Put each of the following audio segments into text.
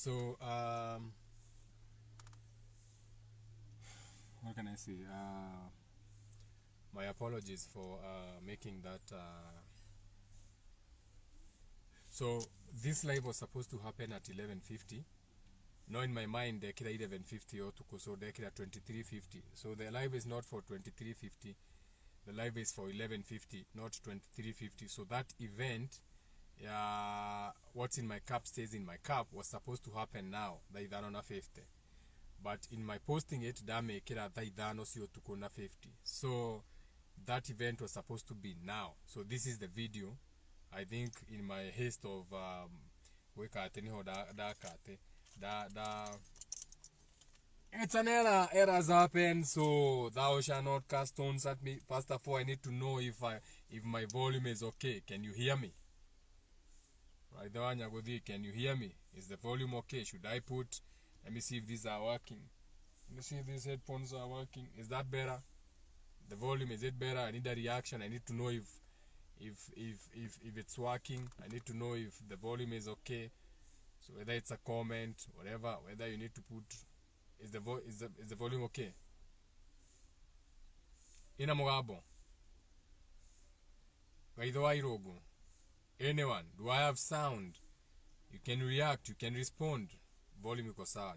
So, what can I say? My apologies for making that. So, this live was supposed to happen at 11:50. Now in my mind, they kira 11:50 or to so they kira 23:50. So the live is not for 23:50. The live is for 11:50, not 23:50. So that event, what's in my cup stays in my cup, was supposed to happen now. The idano 50. But in my posting it, dame kira the idano siyo tuko na 50. So that event was supposed to be now. So this is the video. I think in my haste of wekate niho da kate. It's an error. Errors happen, so thou shalt not cast stones at me. Pastor 4, I need to know if my volume is okay. Can you hear me? Right there, can you hear me? Is the volume okay? Should I put? Let me see if these are working. Let me see if these headphones are working. Is that better? The volume, is it better? I need a reaction. I need to know if it's working. I need to know if the volume is okay. So whether it's a comment, whatever, whether you need to put, is the volume okay? Ina mugabo. Anyone? Do I have sound? You can react. You can respond. Volume iko sawa.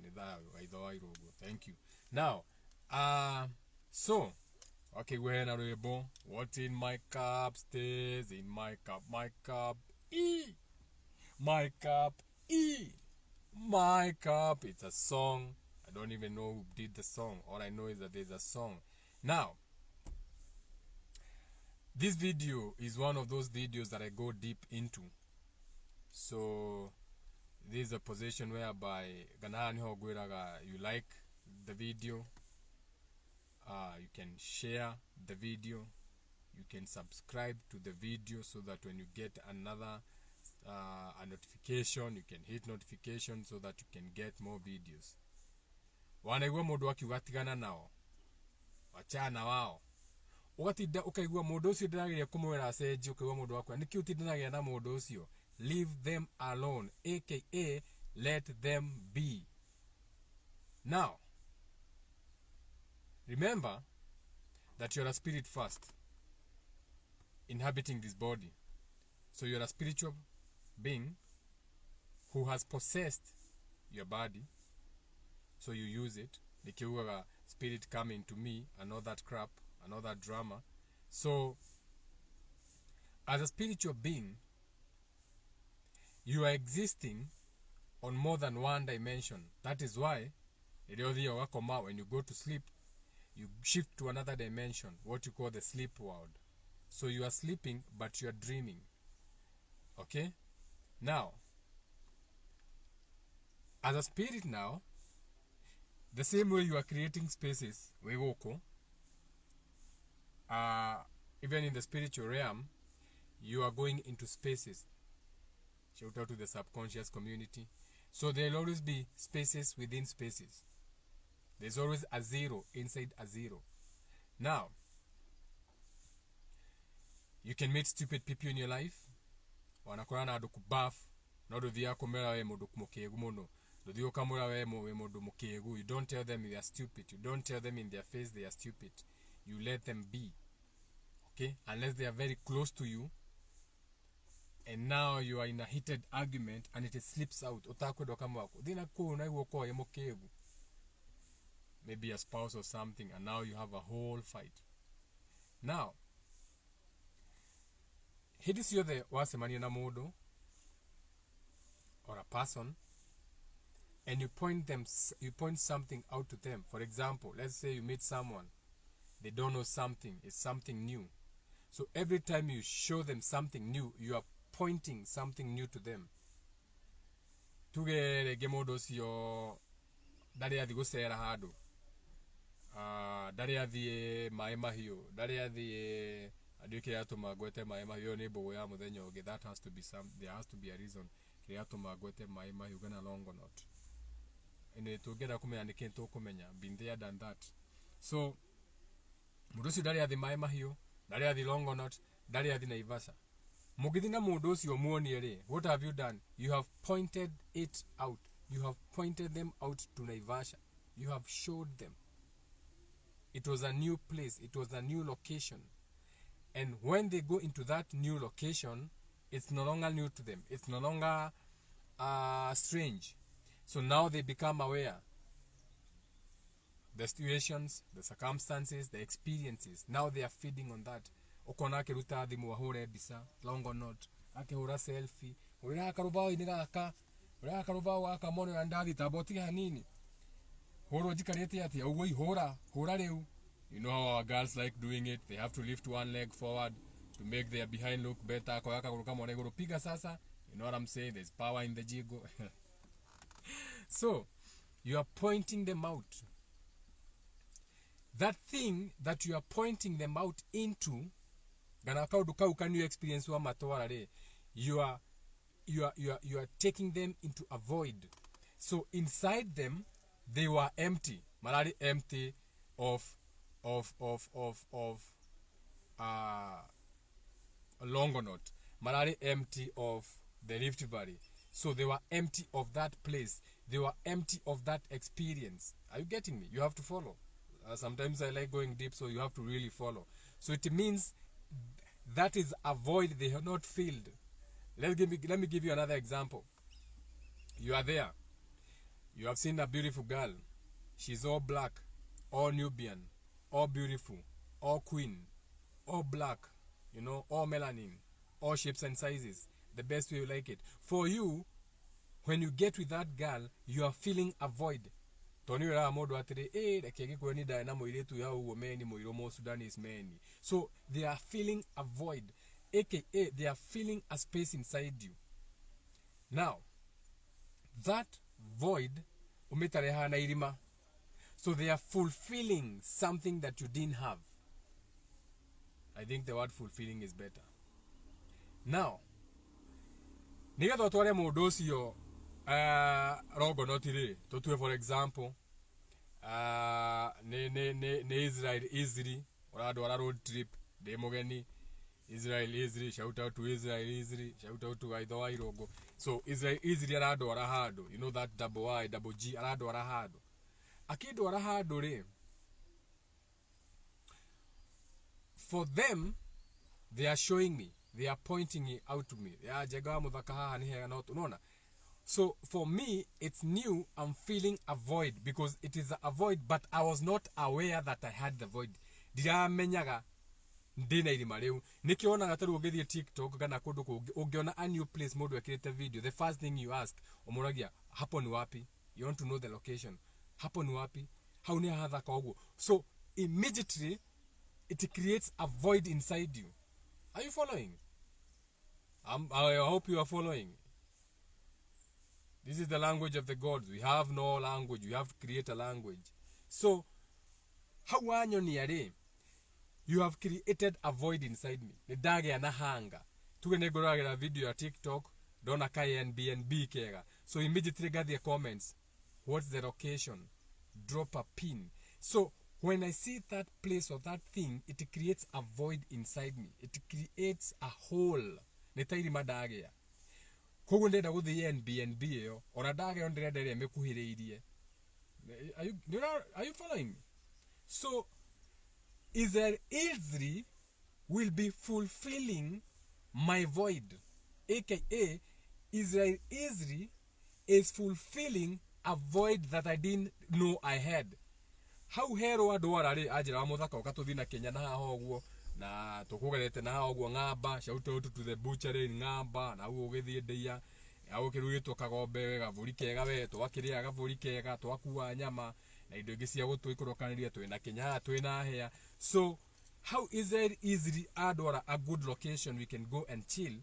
Thank you. Now, so, okay, we're in a what in my cup stays in my cup. My cup, E. My cup, E. My cup. It's a song. I don't even know who did the song. All I know is that there's a song. Now, this video is one of those videos that I go deep into. So, this is a position whereby you like the video, you can share the video, you can subscribe to the video so that when you get another a notification, you can hit notification so that you can get more videos. Wanaigua mundu wakiugatigana nao wachana wao ugatida ukaigua mundu ucio ndirageria kumwira acenji ukaigua mundu wakwa niki utindanagia na mundu ucio. Leave them alone, aka let them be. Now remember that you're a spirit first, inhabiting this body. So you're a spiritual being who has possessed your body, so you use it. The spirit coming to me and all that crap and all that drama. So as a spiritual being, you are existing on more than one dimension. That is why when you go to sleep, you shift to another dimension, what you call the sleep world. So you are sleeping, but you are dreaming. Okay? Now, as a spirit now, the same way you are creating spaces, even in the spiritual realm, you are going into spaces. Shout out to the subconscious community. So there will always be spaces within spaces. There's always a zero inside a zero. Now, you can meet stupid people in your life. Wanakorana adu kubaf, no do via komera we modu kumokegu mono. Do dio kamura we modu mokegu. You don't tell them they are stupid. You don't tell them in their face they are stupid. You let them be. Okay? Unless they are very close to you. And now you are in a heated argument and it slips out. Maybe a spouse or something, and now you have a whole fight. Now, hidis yo the wasemani na modo or a person, and you point something out to them. For example, let's say you meet someone, they don't know something, it's something new. So every time you show them something new, you are pointing something new to them. Tuge gemodos yo dare adi gusera hado. Dare adi maema hiyo. Dare adi aduke yato magwete maema hiyo nebo ya mudenyo. Okay, that has to be there has to be a reason. Yato magwete maema hiyo gana long or not. And to get a kumenya nikento kumenya. Been there done that. So mudosi dare adi maema hiyo. Dare adi long or not. Dare adi naivasa. Mugidina mudosi omuoni ere. What have you done? You have pointed it out you have pointed them out to Naivasha. You have showed them. It was a new place. It was a new location. And when they go into that new location, it's no longer new to them. It's no longer strange. So now they become aware. The situations, the circumstances, the experiences. Now they are feeding on that. Okona keruta thimu wahure bisa, longo not, akehura selfie, urira karubao inigaka, urira karubao aka mono yandavi taboti hanini. Horo jikarete ati uwe hora reu. You know how our girls like doing it. They have to lift one leg forward to make their behind look better. Kwa yaka kuruka mone guru piga sasa. You know what I'm saying? There's power in the jigo. So, you are pointing them out. That thing that you are pointing them out into, can you experience you are taking them into a void. So inside them, they were empty. Malari empty of Longonot. Malari empty of the Rift Valley. So they were empty of that place. They were empty of that experience. Are you getting me? You have to follow. Sometimes I like going deep, so you have to really follow. So it means that is a void they have not filled. Let me give you another example. You are there. You have seen a beautiful girl. She's all black, all Nubian, all beautiful, all queen, all black, you know, all melanin, all shapes and sizes. The best way you like it. For you, when you get with that girl, you are feeling a void. So they are feeling a void, aka they are feeling a space inside you. Now, that void, so they are fulfilling something that you didn't have. I think the word fulfilling is better. Now, for example, Israel, road trip, Israel, shout out to Israel, shout out to Aidoa Irogo. So Israel, you know that double I, double G, Akido for them, they are showing me, they are pointing it out to me. So for me, it's new. I'm feeling a void because it is a void, but I was not aware that I had the void. Nikiona ngataru ugethie TikTok kana kundu kungi ungiona a new place mode wekirite video, the first thing you ask omuragia hapo ni wapi? You want to know the location. Hapo ni wapi? How ni hadha ka uguo? So immediately it creates a void inside you. Are you following? I hope you are following. This is the language of the gods. We have no language. We have to create a language. So how are you have created a void inside me. The dage na hanga. Tugenegora video ya TikTok. Dona KNBNB kega. So immediately get the comments. What's the location? Drop a pin. So when I see that place or that thing, it creates a void inside me. It creates a hole. Netairi madage ya. Kogo ndenda guthi NBNB yo. Ora dage on ndenda mekuhireirie. Are you following me? So Israel Izri will be fulfilling my void, aka Israel Izri is fulfilling a void that I didn't know I had. How hero adwara ajira muthaka ukatuthina Kenya na haho na tukugerete na haho ngamba shout out to the butchery ngamba na ugithie ndeia au kirugitwo kagombe gavuri kega we twakiria gavuri kega twakuwa nyama na indo ingi cia gutwikorokanĩria twina Kenya twina hea. So how is it easily adwara a good location we can go and chill?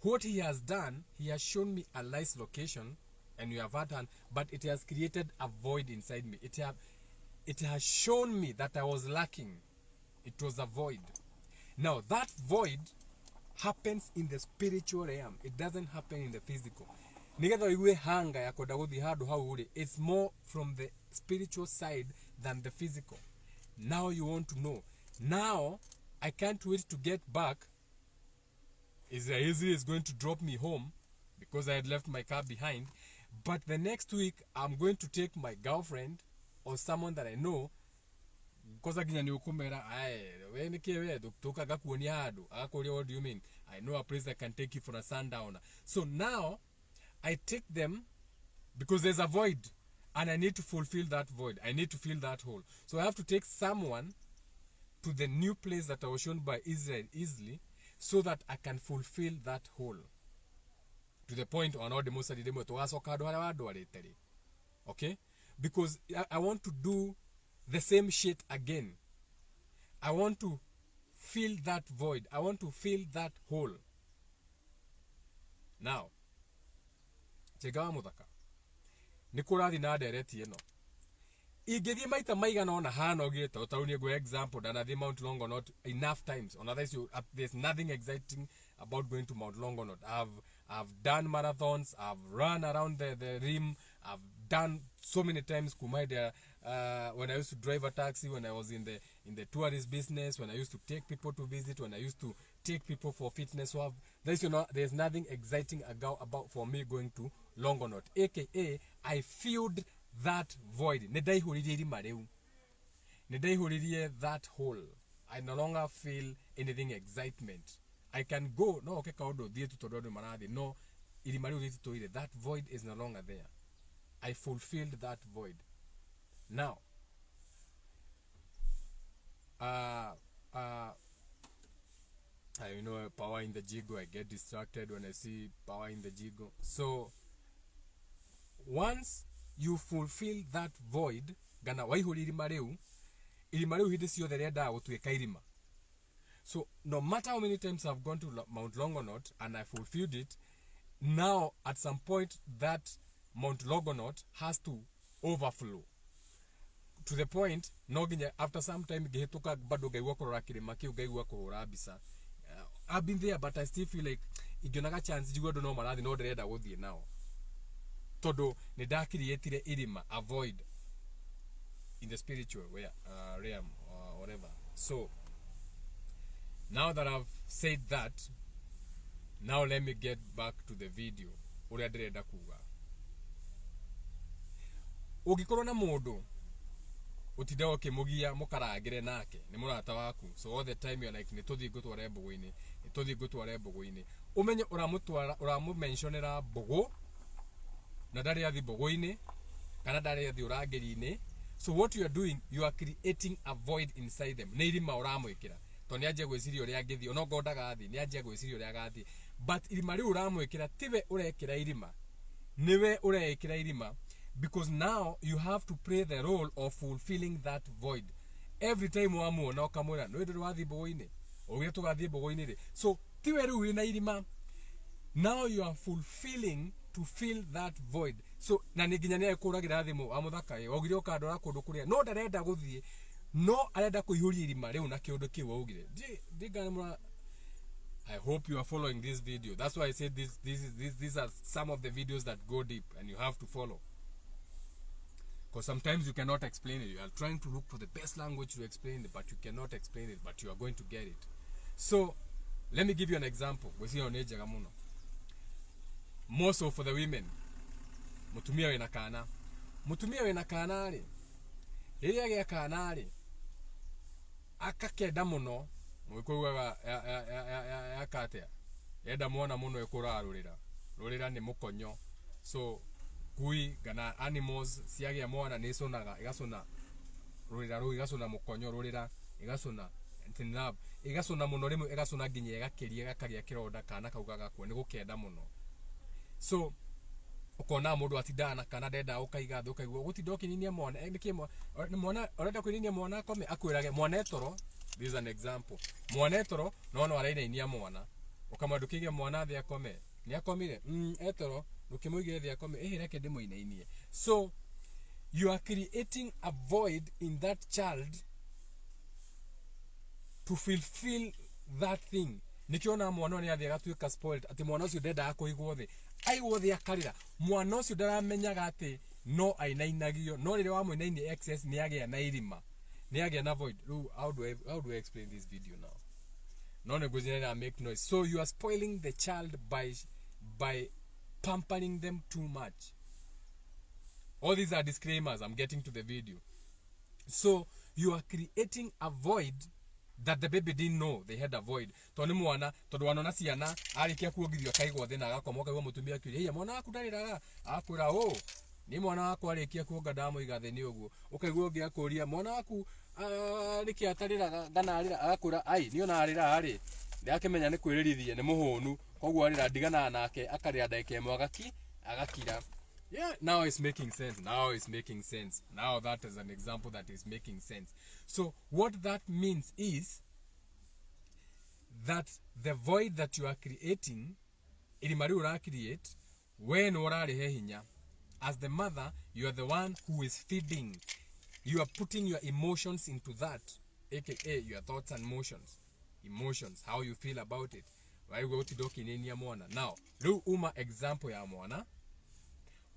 What he has done, he has shown me a nice location and you have had one, but it has created a void inside me. It has shown me that I was lacking. It was a void. Now that void happens in the spiritual realm. It doesn't happen in the physical. It's more from the spiritual side than the physical. Now you want to know. Now I can't wait to get back. Israel is going to drop me home because I had left my car behind. But the next week, I'm going to take my girlfriend or someone that I know. Because again, you come here, what do you mean? I know a place that can take you for a sundowner. So now, I take them because there's a void, and I need to fulfill that void. I need to fill that hole. So I have to take someone to the new place that I was shown by Israel easily, so that I can fulfill that hole. To the point on all the most of the okay? Because I want to do the same shit again. I want to fill that void. I want to fill that hole. Now, Chegawa Mudaka. Nikurathi na dereti eno. Igethi maita maigana ona hana ogeta utauni go example than the Mount Longonot enough times. Otherwise there's nothing exciting about going to Mount Longonot. I've done marathons, I've run around the rim, I've done so many times Kumai there when I used to drive a taxi, when I was in the tourist business, when I used to take people to visit, when I used to take people for fitness. So there's nothing exciting about for me going to Longonot. AKA I filled that void. Nedai that hole. I no longer feel anything excitement. I can go, no, okay, no, that void is no longer there. I fulfilled that void. Now, power in the jigo, I get distracted when I see power in the jigo. So, once you fulfill that void, gana waihuri irimareu hidisio the reda otueka irima. So no matter how many times I've gone to Mount Longonot and I fulfilled it, now at some point that Mount Longonot has to overflow. To the point, after some time, I've been there, but I still feel like ijonaga chance you don't know maradi no reda wodi now. Todo nedaki yetire irima avoid in the spiritual realm or whatever. So now that I've said that, now let me get back to the video. Uriadireda kuga. Ugikorwo na mundu utidao kimugia mukaragire nake ni murata waku. So all the time you're like nitothi gutware buguini, nitothi gutware buguini. Umenye uramumentionera bugu na ndari athi buguini kana ndari athi uragirine. So what you are doing, you are creating a void inside them. Neirima uramwikira. To niaje gwiciria uria ngithi ono gondaga thi niaje gwiciria uria gathi. But irima ri uramwikira tiwe urekira irima. Niwe urekira irima. Because now you have to play the role of fulfilling that void. Every time wamuona ukamwira no ndu wathi bugoini ogie tugathie bugoini ri. So tiwe ri uri na irima. Now you are fulfilling to fill that void. So na niginya ni ekuragira thimu amuthaka ogire ukandora kundu kuria no ndarenda guthie no arenda kuihuria irima riu na kiundu kiu ogire. I hope you are following this video. That's why I said these are some of the videos that go deep and you have to follow. Because sometimes you cannot explain it. You are trying to look for the best language to explain it, but you cannot explain it, but you are going to get it. So, let me give you an example. More so for the women. Mutumia wena kana. Mutumia wena kana ali. Iria gya kana ali. Akakeda muno. Mwikuga ya katea. Eda muona muno ekura rurira. Rurira ni mukonyo. So, kui gana animals siage ya mwana nisonaga igasona rurira ru igasona mukonyo rurira igasona tinab igasona muno rimu igasona nginye igakiria gakaria kironda kana kaugaga ko ni gukenda muno. So ukona mundu atindana kana ndenda ukaiga thu kaigwo gutinda ukininia mwana niki mwana urenda kwininia mwana akome akwirage mwana etoro. This is an example. Mwana etoro no arainainia mwana ukamadukige mwana thi akome ni akomire etoro ukimuige thi akome reke ndimuinainie. So you are creating a void in that child to fulfill that thing. Nikiona mwana ni athi agatuika spoiled ati mwana ucio ndenda akuigwo thi aigwo thi akarira mwana ucio ndaramenyaga ati no ainainagio no rire wa muinaini excess ni agia na irima ni agia na void. How do I explain this video now? No negotiate make noise. So you are spoiling the child by pampering them too much. All these are disclaimers. I'm getting to the video. So you are creating a void that the baby didn't know they had a void. Toni mwana tondu wanona ciana arikia kuongithio kaigwa thina agakomoka gwa mutumia kiri hey mwana waku ndariraga akwira ni mwana waku arikia kuonga ndamuiga thini uguo ukaigwa ungi akuria mwana waku niki atariraga ngana arira agakwira ai ni ona arira ari ndiakimenya ni kwirithie ni muhunu koguo arira ndigana nake akarira ndagika imwe agakira. Yeah, now it's making sense. Now that is an example that is making sense. So what that means is that the void that you are creating, ilimari ura create, when orare hinya, as the mother, you are the one who is feeding. You are putting your emotions into that, aka your thoughts and emotions, how you feel about it. Now, lu uma example ya mwana.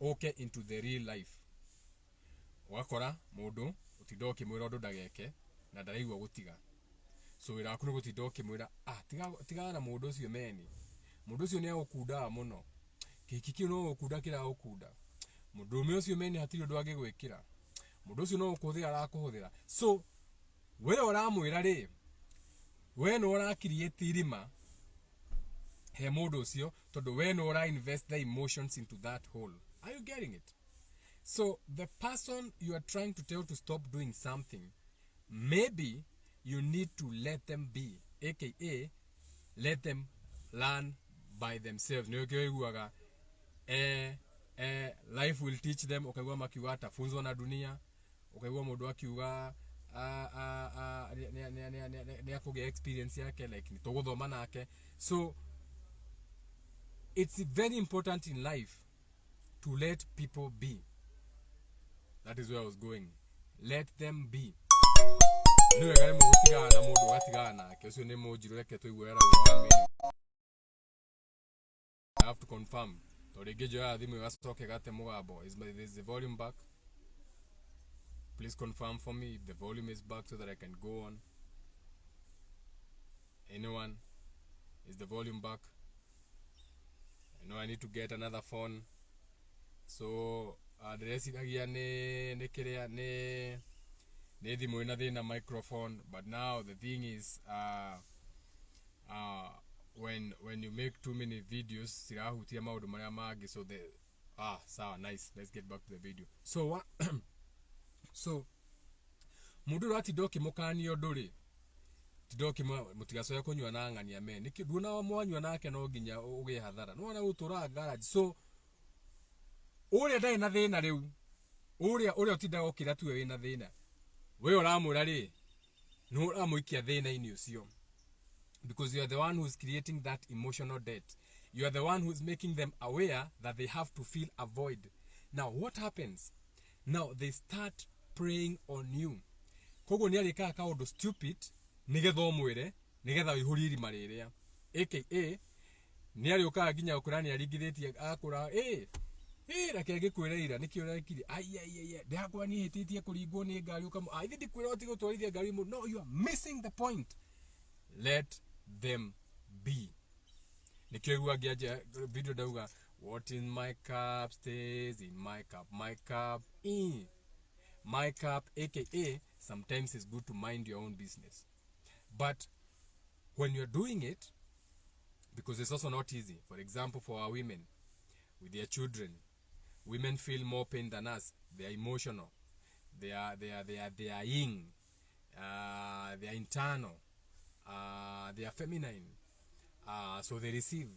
Okay, into the real life. Wakora mundu utidoki mwira undu ndageke na ndaraigwa gutiga. So wira waku ni gutidoki mwira tiga na mundu ucio meni. Mundu ucio ni agukunda muno. Kiki no gukunda kira gukunda. Mundu ucio meni hatiri undu agigwikira. Mundu ucio no gukuthira arakuhuthira. So wira uramwira ri we no ura create irima he mundu ucio tondu we no ura invest the emotions into that hole. Are you getting it? So the person you are trying to tell to stop doing something, maybe you need to let them be, aka let them learn by themselves. Life will teach them. Ukagua makiuga atafunzwa na dunia. Ukagua mundu akiuga ni akuge experience yake like nitoguthoma nake. So it's very important in life to let people be. That is where I was going. Let them be. I have to confirm. Is the volume back? Please confirm for me if the volume is back so that I can go on. Anyone? Is the volume back? I know I need to get another phone. So ndĩreciria nĩ kĩrĩa nĩ thimũ ĩna thĩna microphone, but now the thing is when you make too many videos cirahutia maũndũ marĩa mangĩ, so the sawa, nice, let's get back to the video. So so mũndũ ũratinda ũkĩmũkania ũndũ rĩ tinda mũtigacoya kũnyua na ng'ania me nĩkĩ nduona mwanyua nake no nginya ũgĩe hathara no wana gũtũra garage. So uria ndai na thina riu uria utinda gukira tuwe wina thina we uramura ri no uramuikia thina ini ucio, because you are the one who is creating that emotional debt. You are the one who is making them aware that they have to fill a void. Now what happens? Now they start preying on you. Kogo ni alika ka undu stupid nigetha omwire nigetha wihuriri mariria, aka ni alioka ginya ukurani aligithitie akura rake gikwirira nikio rakiri ai ndakwa ni hititie kuringwo ni ngari ukamu ai ndikwira oti gutwarithia ngari mu. No, you are missing the point. Let them be. Nikio igua ngiaje video dauga what in my cup stays in my cup, my cup in my cup, aka sometimes it's good to mind your own business, but when you're doing it, because it's also not easy. For example, for our women with their children, women feel more pain than us. They are emotional. They are yin. They are internal. They are feminine. So they receive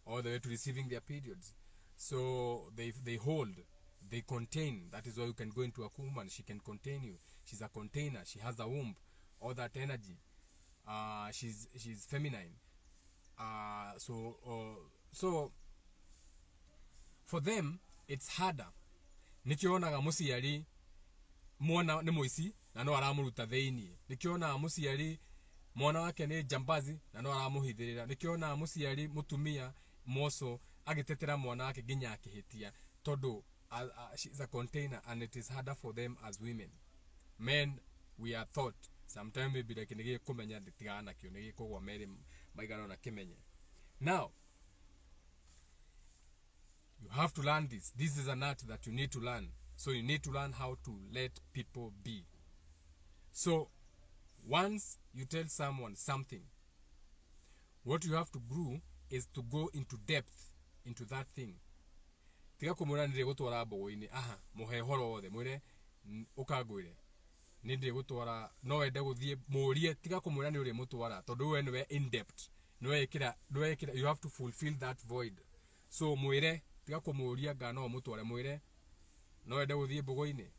all the way to receiving their periods. So they hold. They contain. That is why you can go into a woman. She can contain you. She's a container. She has a womb. All that energy. She's feminine. So for them it's harder. Nikionaga muciari mwana ni muici na no aramuruta theini. Nikionaga muciari mwana wake ni jambazi na no aramuhithirira. Nikionaga muciari mutumia moso agitetera mwana wake ginya akihitia. Todo she's a container, and it is harder for them as women. Men, we are taught sometimes we be like nige kumenya nditigana kio nige kogwa mere maigana na kimenye. Now you have to learn this. This is an art that you need to learn So you need to learn how to let people be. So once you tell someone something, what you have to do is to go into depth into that thing. Tiga kumura nire gutwara bogo-ini, aha muhe horo wothe mwire ukagwire ni ndire gutwara no wende guthie murie, tiga kumura ni uri mutwara tondu we niwe in depth, niwe ikira you have to fulfill that void. So mwire tiga kumuria nga no mutware, mwire no wende guthie bogo-ini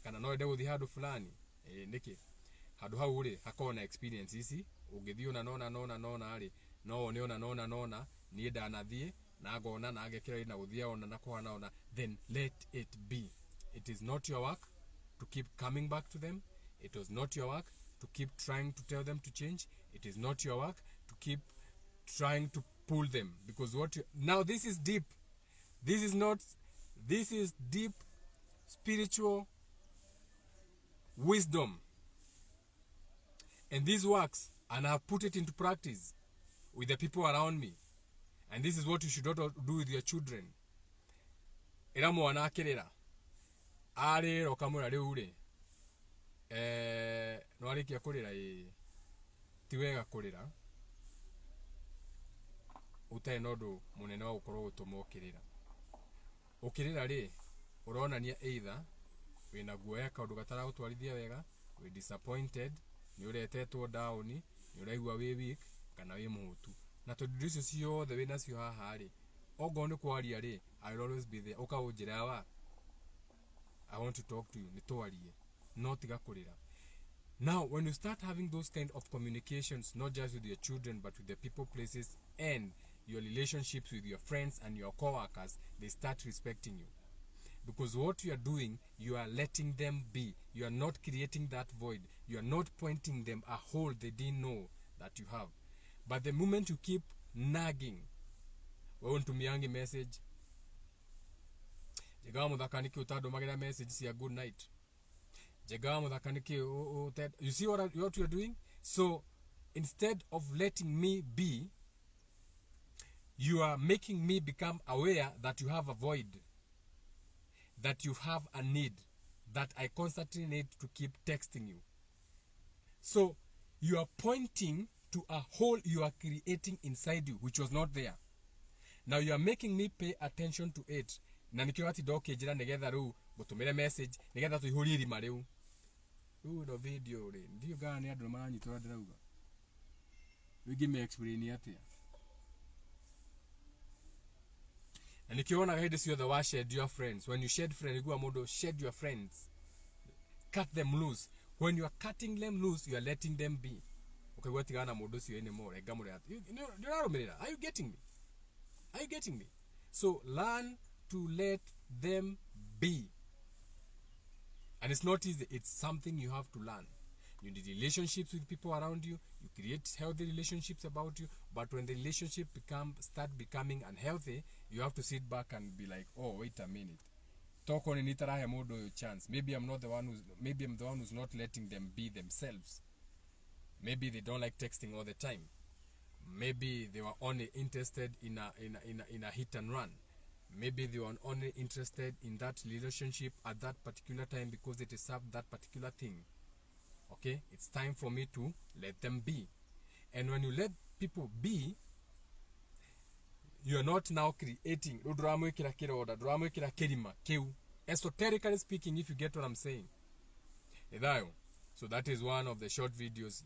kana no wende guthie handu fulani niki handu hau ri hakona experience ici ungithio na nona ari no one ona nona ni ndanathie na ngona na ngekira na guthia ona na kwana ona, then let it be. It is not your work to keep coming back to them. It was not your work to keep trying to tell them to change. It is not your work to keep trying to pull them, because now this is deep. This is deep spiritual wisdom, and this works, and I've put it into practice with the people around me. And this is what you should not do with your children. Ira mwana akirira ari rokamura riu ri no arikia kurira ti wega kurira utai nondu munene wa gukorwo gutuma ukirira ri uronania either wina guoya kaundu gatara gutwarithia wega, we disappointed, ni uretetwo down, ni uraigua wi weak kana wi muhutu, na tondu icio ciothe wina cio haha ri ogo ni kwaria ri I will always be there. Uka unjira wa I want to talk to you, ni twarie no tiga kurira. Now when you start having those kind of communications, not just with your children but with the people, places, and your relationships with your friends and your co-workers, they start respecting you. Because what you are doing, you are letting them be. You are not creating that void. You are not pointing them a hole they didn't know that you have. But the moment you keep nagging, we want to miangi message, jegawa muthakaniki utadomagira message cia good night, jegawa muthakaniki you see what you are doing? So instead of letting me be, you are making me become aware that you have a void, that you have a need, that I constantly need to keep texting you. So you are pointing to a hole you are creating inside you, which was not there. Now you are making me pay attention to it. Na nikio ati doke jira negetha ru gutumire message negetha tuihuri irima riu. No video ri ndio gani andu maranyitora ndirauga. Wigi me explain atia. And if you want to hear this, you're the one shed your friends. When you shed friends, you go modo shed your friends. Cut them loose. When you are cutting them loose, you are letting them be. Okay, what you gonna modo see anymore? Are you getting me? Are you getting me? So learn to let them be. And it's not easy. It's something you have to learn. You need relationships with people around you. You create healthy relationships about you. But when the relationship start becoming unhealthy, you have to sit back and be like, oh, wait a minute. Talk on a modo chance. Maybe I'm the one who's not letting them be themselves. Maybe they don't like texting all the time. Maybe they were only interested in a hit and run. Maybe they were only interested in that relationship at that particular time because it served that particular thing. Okay, it's time for me to let them be. And when you let people be, you are not now creating esoterically speaking, if you get what I'm saying. So that is one of the short videos.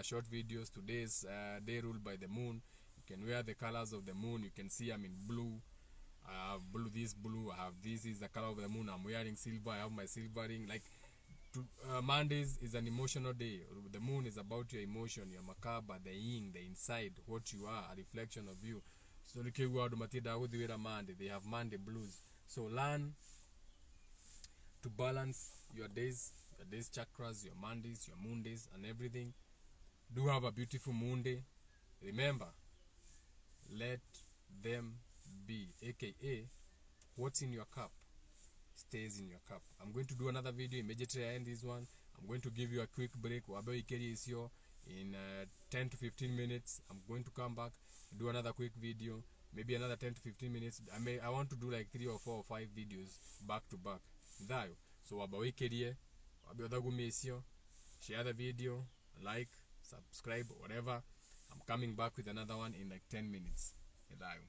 Short videos. Today's day ruled by the moon. You can wear the colors of the moon. You can see I'm in blue. I have blue, this blue. I have this is the color of the moon. I'm wearing silver. I have my silver ring. Like Mondays is an emotional day. The moon is about your emotion, your macabre, the yin, the inside, what you are, a reflection of you. So they have Monday blues. So learn to balance your days chakras, your Mondays, your moon days, and everything. Do have a beautiful moon day. Remember, let them be, aka what's in your cup stays in your cup. I'm going to do another video immediately I end this one. I'm going to give you a quick break. In 10 to 15 minutes I'm going to come back, do another quick video. maybe another 10 to 15 minutes. I want to do like 3 or 4 or 5 videos back to back. Thayo. So wabawikirie, wabiothagumisio, share the video, like, subscribe, whatever. I'm coming back with another one in like 10 minutes. Thayo.